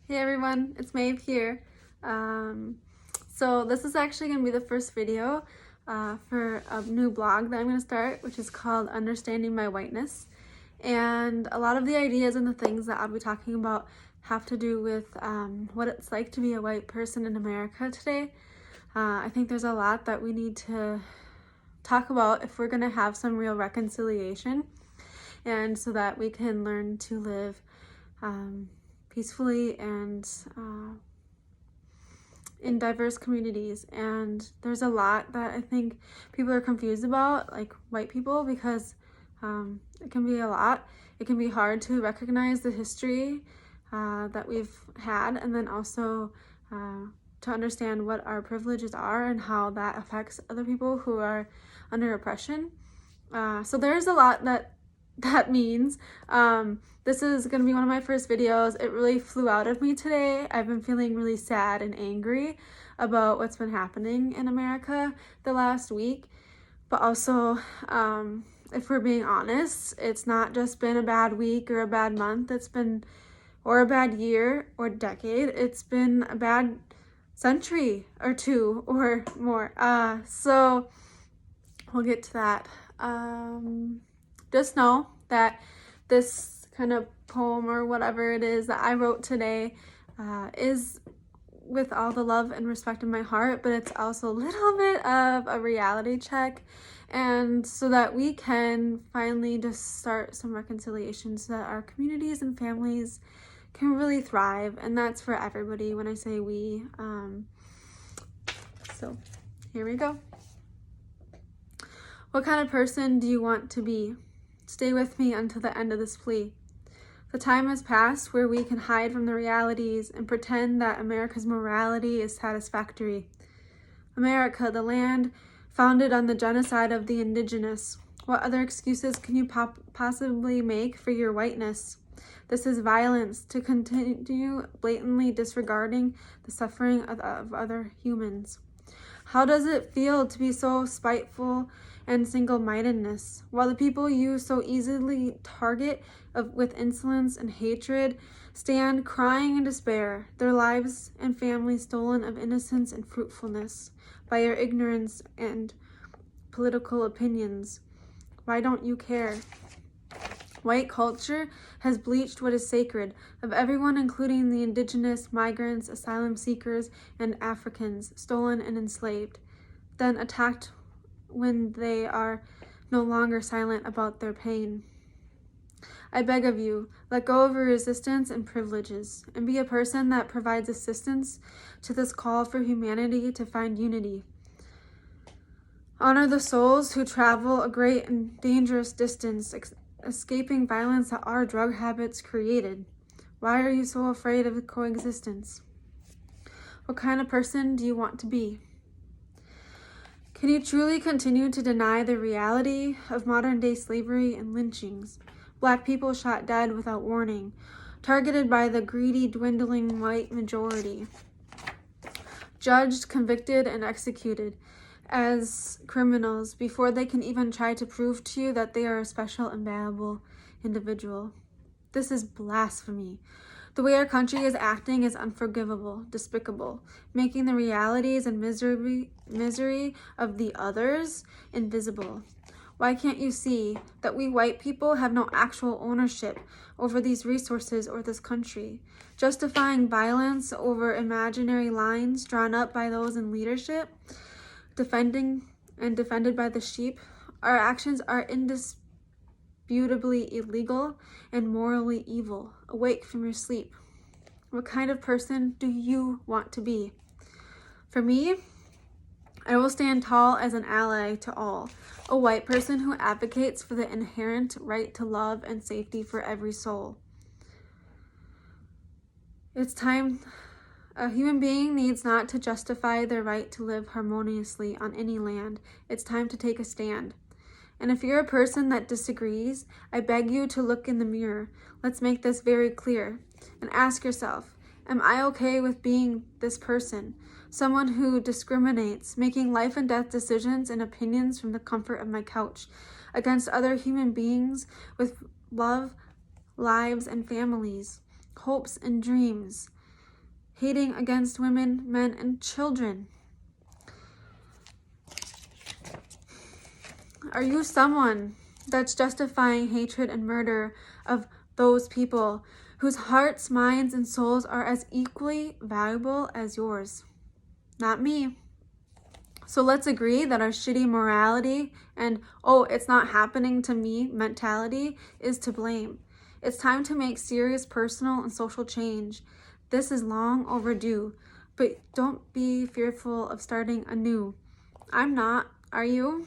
Hey everyone, it's Maeve here. So this is actually going to be the first video for a new blog that I'm going to start, which is called Understanding My Whiteness. And a lot of the ideas and the things that I'll be talking about have to do with what it's like to be a white person in America today. I think there's a lot that we need to talk about if we're going to have some real reconciliation, and so that we can learn to live peacefully and in diverse communities. And there's a lot that I think people are confused about, like white people, because it can be a lot. It can be hard to recognize the history that we've had, and then also to understand what our privileges are and how that affects other people who are under oppression. So there's a lot that means. This is going to be one of my first videos. It really flew out of me today. I've been feeling really sad and angry about what's been happening in America the last week. But also, if we're being honest, it's not just been a bad week or a bad month. Or a bad year or decade. It's been a bad century or two or more. So we'll get to that. Just know that this kind of poem or whatever it is that I wrote today is with all the love and respect in my heart, but it's also a little bit of a reality check, and so that we can finally just start some reconciliation so that our communities and families can really thrive. And that's for everybody when I say we. So here we go. What kind of person do you want to be? Stay with me until the end of this plea. The time has passed where we can hide from the realities and pretend that America's morality is satisfactory. America, the land founded on the genocide of the indigenous. What other excuses can you possibly make for your whiteness? This is violence, to continue blatantly disregarding the suffering of other humans. How does it feel to be so spiteful and single-mindedness, while the people you so easily target with insolence and hatred stand crying in despair, their lives and families stolen of innocence and fruitfulness by your ignorance and political opinions? Why don't you care? White culture has bleached what is sacred of everyone, including the indigenous, migrants, asylum seekers, and Africans, stolen and enslaved, then attacked when they are no longer silent about their pain. I beg of you, let go of your resistance and privileges, and be a person that provides assistance to this call for humanity to find unity. Honor the souls who travel a great and dangerous distance, escaping violence that our drug habits created. Why are you so afraid of coexistence? What kind of person do you want to be? Can you truly continue to deny the reality of modern-day slavery and lynchings? Black people shot dead without warning, targeted by the greedy, dwindling white majority. Judged, convicted, and executed as criminals before they can even try to prove to you that they are a special and valuable individual. This is blasphemy. The way our country is acting is unforgivable, despicable, making the realities and misery of the others invisible. Why can't you see that we white people have no actual ownership over these resources or this country? Justifying violence over imaginary lines drawn up by those in leadership, defended by the sheep, our actions are indisputably illegal and morally evil. Awake from your sleep. What kind of person do you want to be? For me, I will stand tall as an ally to all, a white person who advocates for the inherent right to love and safety for every soul. It's time. A human being needs not to justify their right to live harmoniously on any land. It's time to take a stand. And if you're a person that disagrees, I beg you to look in the mirror. Let's make this very clear. And ask yourself, am I okay with being this person? Someone who discriminates, making life and death decisions and opinions from the comfort of my couch, against other human beings with love, lives, and families, hopes and dreams. hating against women, men, and children? Are you someone that's justifying hatred and murder of those people whose hearts, minds, and souls are as equally valuable as yours? Not me. So let's agree that our shitty morality and, oh, it's not happening to me mentality is to blame. It's time to make serious personal and social change. This is long overdue, but don't be fearful of starting anew. I'm not. Are you?